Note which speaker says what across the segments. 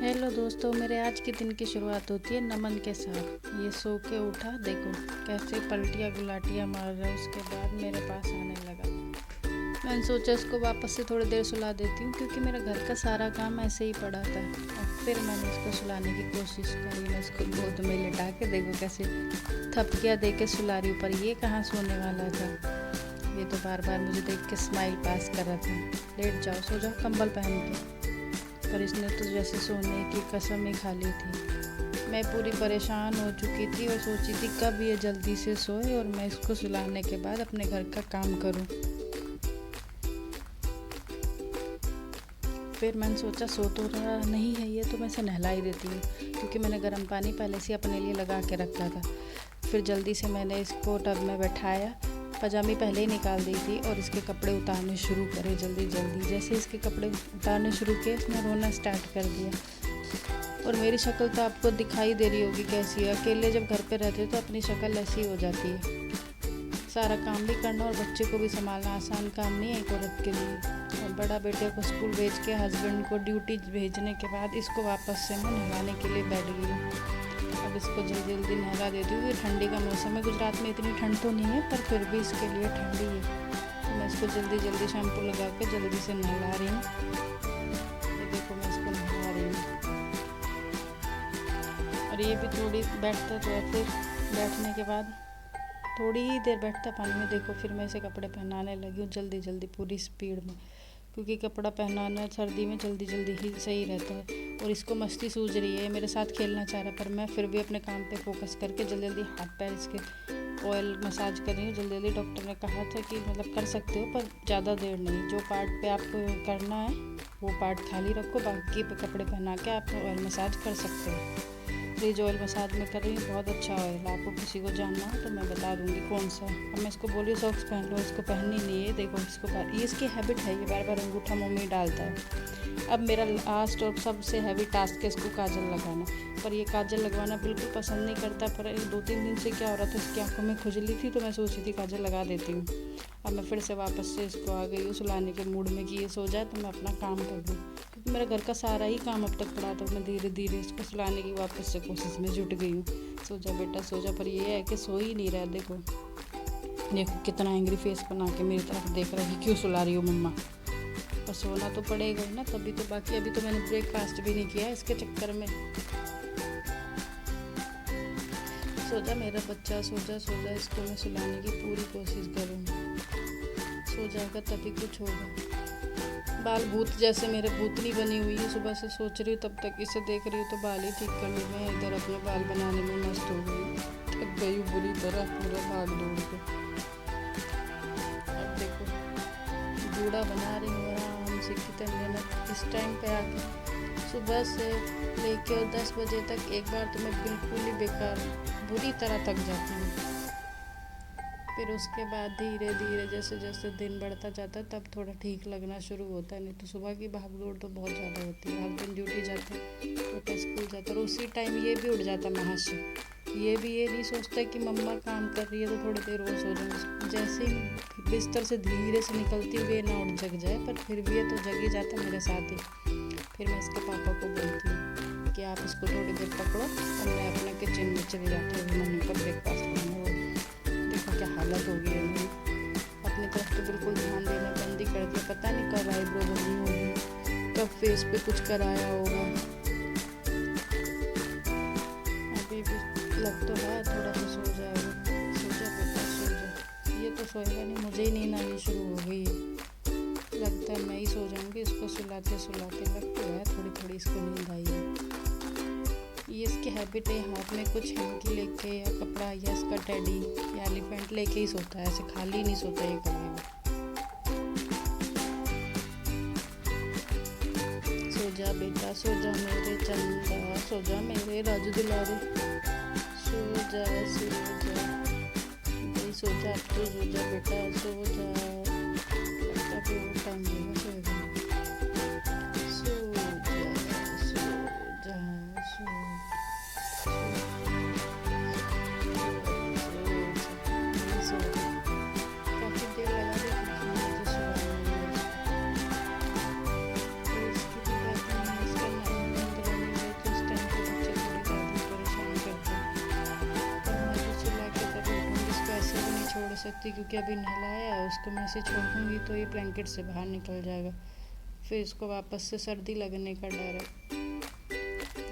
Speaker 1: Hello दोस्तों, मेरे आज के दिन की शुरुआत होती है नमन के साथ। ये सो के उठा, देखो कैसे पलटियाँ गुलाटियाँ मार रहा है। उसके बाद मेरे पास आने लगा। मैंने सोचा इसको वापस से थोड़ी देर सुला देती हूँ, क्योंकि मेरा घर का सारा काम ऐसे ही पड़ा था। और फिर मैंने इसको सुलाने की कोशिश करी। मैं इसको गोद में लिटा के, देखो कैसे थपकियाँ दे के सुला रही हूँ, पर ये कहाँ सोने वाला था। ये तो बार बार मुझे देख के स्माइल पास कर रहा था। लेट जाओ, सो जाओ कंबल पहन के। पर इसने तो जैसे सोने की कसम ही खा ली थी। मैं पूरी परेशान हो चुकी थी और सोची थी कब ये जल्दी से सोए और मैं इसको सुलाने के बाद अपने घर का काम करूं। फिर मैंने सोचा सो तो रहा नहीं है ये, तो मैं इसे नहला ही देती हूँ, क्योंकि मैंने गर्म पानी पहले से अपने लिए लगा के रखा था। फिर जल्दी से मैंने इसको टब में बैठाया। पजामी पहले ही निकाल दी थी और इसके कपड़े उतारने शुरू करे जल्दी जल्दी। जैसे इसके कपड़े उतारने शुरू किए, इसने रोना स्टार्ट कर दिया। और मेरी शक्ल तो आपको दिखाई दे रही होगी कैसी है। अकेले जब घर पे रहते तो अपनी शक्ल ऐसी हो जाती है। सारा काम भी करना और बच्चे को भी संभालना आसान काम नहीं है एक औरत के लिए। और बड़ा बेटे को स्कूल भेज के हस्बैंड को ड्यूटी भेजने के बाद इसको वापस से मैं नहलाने के लिए बैठ गई हूँ। अब इसको जल्दी जल्दी नहला देती हूँ। ठंडी का मौसम है, गुजरात में इतनी ठंड तो नहीं है, पर फिर भी इसके लिए ठंडी है। तो मैं इसको जल्दी जल्दी शैम्पू लगा के जल्दी से नहला रही हूँ। ये देखो मैं इसको नहला रही हूँ। और ये भी थोड़ी बैठता तो है। फिर बैठने के बाद थोड़ी ही देर बैठता पानी में, देखो फिर मैं इसे कपड़े पहनाने लगी हूँ जल्दी जल्दी पूरी स्पीड में, क्योंकि कपड़ा पहनाना सर्दी में जल्दी जल्दी ही सही रहता है। और इसको मस्ती सूझ रही है, मेरे साथ खेलना चाह रहा, पर मैं फिर भी अपने काम पे फोकस करके जल्दी जल्दी हाथ पैर इसके ऑयल मसाज कर रही हूँ जल्दी जल्दी। डॉक्टर ने कहा था कि मतलब कर सकते हो, पर ज़्यादा देर नहीं। जो पार्ट पे आपको करना है वो पार्ट खाली रखो, बाकी पे कपड़े पहना के आप ऑयल मसाज कर सकते हो। ये जो ऑयल मसाज में कर रही हूँ बहुत अच्छा ऑयल। आपको किसी को जानना हो तो मैं बता दूँगी कौन सा। अब मैं इसको बोली सॉक्स पहन लो, इसको पहननी नहीं है। देखो इसको ये इसकी हैबिट है, ये बार बार अंगूठा मुँह में डालता है। अब मेरा लास्ट और सबसे हैवी टास्क है इसको काजल लगाना। पर ये काजल लगवाना बिल्कुल पसंद नहीं करता। पर 2-3 दिन से क्या हो रहा था, इसकी आंखों में खुजली थी, तो मैं सोची थी काजल लगा देती हूँ। अब मैं फिर से वापस से इसको आ गई हूँ सुलाने के मूड में कि ये सो जाए तो मैं अपना काम कर दूँ, क्योंकि मेरा घर का सारा ही काम अब तक पड़ा था। मैं धीरे धीरे इसको सुलाने की वापस से कोशिश में जुट गई हूँ। सो जा बेटा सो जा, पर ये है कि सो ही नहीं रहा। देखो देखो कितना एंग्री फेस बना के मेरी तरफ देख रहा है कि क्यों सुला रही हो मम्मा। पर सोना तो पड़ेगा ही ना, तभी तो। बाकी अभी तो मैंने ब्रेकफास्ट भी नहीं किया इसके चक्कर में। सो जा मेरा बच्चा, सो जा सो जा। इसको मैं सुलाने की पूरी कोशिश करूँगी। सो जाएगा तभी कुछ होगा। बाल भूत जैसे मेरे भूतनी बनी हुई है। सुबह से सोच रही हूँ, तब तक इसे देख रही हूँ तो बाल ही ठीक करने में, इधर अपने बाल बनाने में मस्त हो गई। थक गई बुरी तरह पूरा भाग दौड़ के। अब देखो जूड़ा बना रही हूँ आराम से, कितनी मेहनत इस टाइम पे आके। सुबह से लेकर 10 बजे तक एक बार तो मैं बिल्कुल ही बेकार बुरी तरह थक जाती हूँ। फिर उसके बाद धीरे धीरे जैसे जैसे दिन बढ़ता जाता है तब थोड़ा ठीक लगना शुरू होता है। नहीं तो सुबह की भाग दौड़ तो बहुत ज़्यादा होती है। हस्बैंड ड्यूटी जाता है, बेटा स्कूल जाता है, और उसी टाइम ये भी उठ जाता है वहाँ से। ये भी ये नहीं सोचता कि मम्मा काम कर रही है तो थोड़ी देर और सो जाऊँ। जैसे ही बिस्तर से धीरे से निकलती हुई ये ना उठ जग जाए, पर फिर भी ये तो जग ही जाता मेरे साथ ही। फिर मैं इसके पापा को बोलती हूँ कि आप इसको थोड़ी देर पकड़ो और मैं अपना किचन में चली जाती हूँ मम्मी का ब्रेकफास्ट बनाना। देखो क्या हालत हो गई है मेरी। अपनी तरफ तो बिल्कुल ध्यान देना बंद ही कर दिया। पता नहीं कब आईब्रो बनी होगी, कब फेस पे कुछ कराया होगा। अभी भी लग तो है थोड़ा सा सो जाएगा। सो जा बेटा सो जा। ये तो सोएगा नहीं, मुझे ही नींद आनी शुरू हो गई है। लगता है मैं ही सो जाऊंगी इसको सुलाते सुलाते। लग तो है थोड़ी थोड़ी इसको नींद आई है। ये इसकी हैबिट है, हाथ में कुछ हैंकी लेके या कपड़ा या इसका टेडी या एलिफेंट लेके ही सोता है, ऐसे खाली नहीं सोता ये कभी भी। सो जा बेटा सो जा मेरे चंदा, सो जा मेरे राजू दुलारे, सो जा सो जा भाई सो जा। अब तो सो जा बेटा सो जा। लगता है वो टाइम देगा सोएगा। सो जा सो जा। काफ़ी देर लगा दी क्योंकि मुझे सुलाने में। तो इसकी भी बात नहीं है, इसका नींद सकती क्योंकि अभी नहलाया है उसको। मैं इसे छोड़ दूँगी तो ये ब्लैंकेट से बाहर निकल जाएगा, फिर इसको वापस से सर्दी लगने का डर है।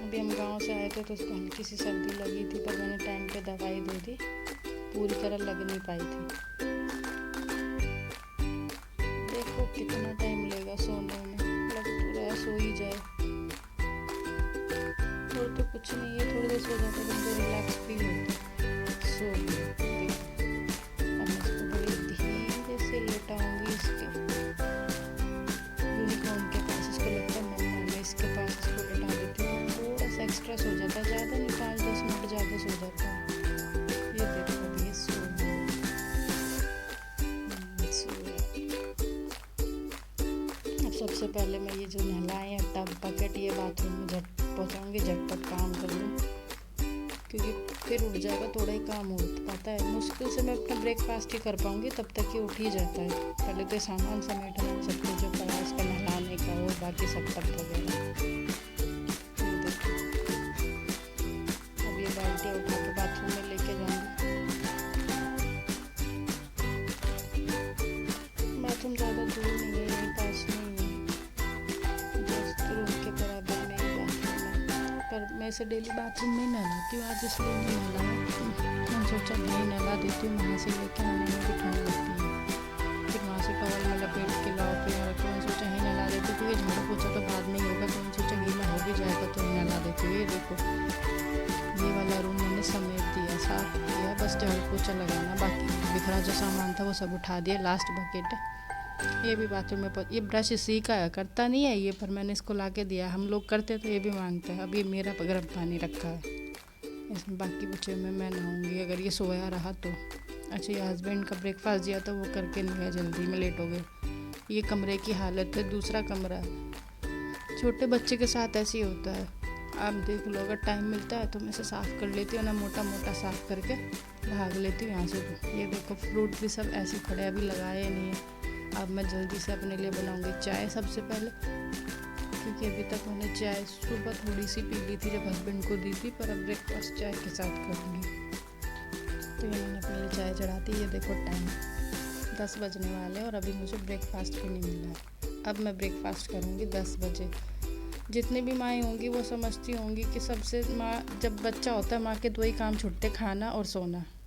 Speaker 1: अभी हम गांव से आए थे तो उसको हल्की सी सर्दी लगी थी, पर मैंने टाइम पे दवाई दे दी, पूरी तरह लग नहीं पाई थी। देखो कितना टाइम लेगा सोने में, लग तो रहा है सो ही जाए। और तो कुछ नहीं है, थोड़ी देर सो जाता है तो रिलैक्स फील होता है। सो अब मैं इसको बड़ी धीरे से लेटाऊंगी इसके यूनिकॉर्न के पास। इसको लगता है मम्मा, मैं इसके पास इसको लेटा देती हूँ, थोड़ा सा एक्स्ट्रा सो जाता है, ज़्यादा नहीं, 5-10 मिनट ज़्यादा सो जाता है। ये देखो अभी ये सो अब सबसे पहले मैं ये जो नहलाए हैं टब बकेट ये बाथरूम में झट पहुँचाऊँगी, झटपट काम कर लूँ क्योंकि फिर उठ जाएगा, थोड़ा ही काम हो पाता है। मुश्किल से मैं अपना ब्रेकफास्ट ही कर पाऊँगी, तब तक ये उठ ही जाता है। पहले तो सामान समेटना सब कुछ जो पड़ा इसका नहलाने का और बाकी सब टब वगैरह। अब ये बाल्टियाँ उठा के बाथरूम में लेके जाऊँगी। बाथरूम ज़्यादा दूर नहीं है, यहीं पास नहीं है, जस्ट रूम के बराबर में ही बाथरूम है। पर मैं इसे डेली बाथरूम में ही नहलाती हूँ, आज इसलिए नहीं नहलाया। मैंने सोचा नहीं नहला देती हूँ, वहाँ से लेके आने में भी ठंड लगती है, फिर वहाँ से टॉवल में लपेट के लाओ फिर यहाँ रखो। मैंने सोचा ही नहला देती हूँ क्योंकि झाड़ू पोछा तो बाद में ही होगा, तो मैंने सोचा गीला हो भी जाएगा तो ही नहला देती हूँ। ये देखो ये वाला रूम मैंने समेट दिया, साफ किया, बस झाड़ू पोछा लगाना बाकी, बिखरा जो सामान था वो सब उठा दिया। लास्ट बकेट है, ये भी बाथरूम में ये ब्रश इसी का है, करता नहीं है ये, पर मैंने इसको ला के दिया। हम लोग करते तो ये भी मांगता है। अब ये मेरा गर्म पानी रखा है, इसमें बाकी बचे में मैं नहाऊंगी अगर ये सोया रहा तो। अच्छा ये हस्बैंड का ब्रेकफास्ट दिया तो वो करके नहीं गया, जल्दी में लेट हो गए। ये कमरे की हालत है, दूसरा कमरा है, छोटे बच्चे के साथ ऐसे ही होता है। आप देख लो, अगर टाइम मिलता है तो मैं इसे साफ़ कर लेती हूँ ना, मोटा मोटा साफ़ करके भाग लेती हूँ यहाँ से। ये देखो फ्रूट भी सब ऐसे पड़े, अभी लगाए नहीं है। अब मैं जल्दी से अपने लिए बनाऊंगी चाय सबसे पहले, क्योंकि अभी तक मैंने चाय सुबह थोड़ी सी पी ली थी जब हस्बैंड को दी थी, पर अब ब्रेकफास्ट चाय के साथ करूँगी। तो ये मैंने अपने लिए चाय चढ़ा दी। ये देखो टाइम 10 बजने वाले और अभी मुझे ब्रेकफास्ट भी नहीं मिला है। अब मैं ब्रेकफास्ट करूँगी 10 बजे। जितनी भी माएँ होंगी वो समझती होंगी कि सबसे माँ जब बच्चा होता है माँ के 2 ही काम छूटते, खाना और सोना।